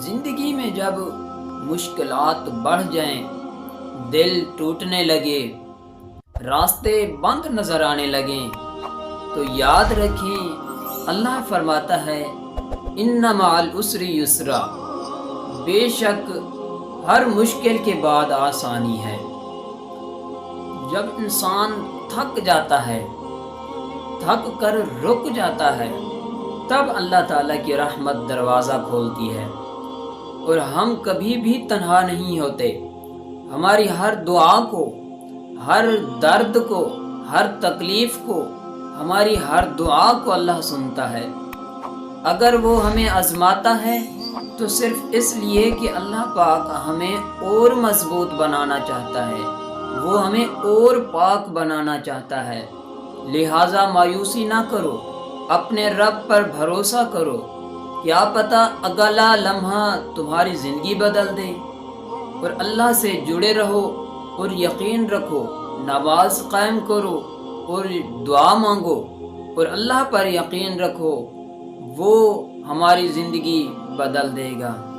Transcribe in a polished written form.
زندگی میں جب مشکلات بڑھ جائیں، دل ٹوٹنے لگے، راستے بند نظر آنے لگیں، تو یاد رکھیں اللہ فرماتا ہے ان مع العسر یسرا، بے شک ہر مشکل کے بعد آسانی ہے۔ جب انسان تھک جاتا ہے، تھک کر رک جاتا ہے، تب اللہ تعالیٰ کی رحمت دروازہ کھولتی ہے، اور ہم کبھی بھی تنہا نہیں ہوتے۔ ہماری ہر دعا کو، ہر درد کو، ہر تکلیف کو، ہماری ہر دعا کو اللہ سنتا ہے۔ اگر وہ ہمیں آزماتا ہے تو صرف اس لیے کہ اللہ پاک ہمیں اور مضبوط بنانا چاہتا ہے، وہ ہمیں اور پاک بنانا چاہتا ہے۔ لہٰذا مایوسی نہ کرو، اپنے رب پر بھروسہ کرو، کیا پتہ اگلا لمحہ تمہاری زندگی بدل دے۔ اور اللہ سے جڑے رہو اور یقین رکھو، نماز قائم کرو اور دعا مانگو، اور اللہ پر یقین رکھو، وہ ہماری زندگی بدل دے گا۔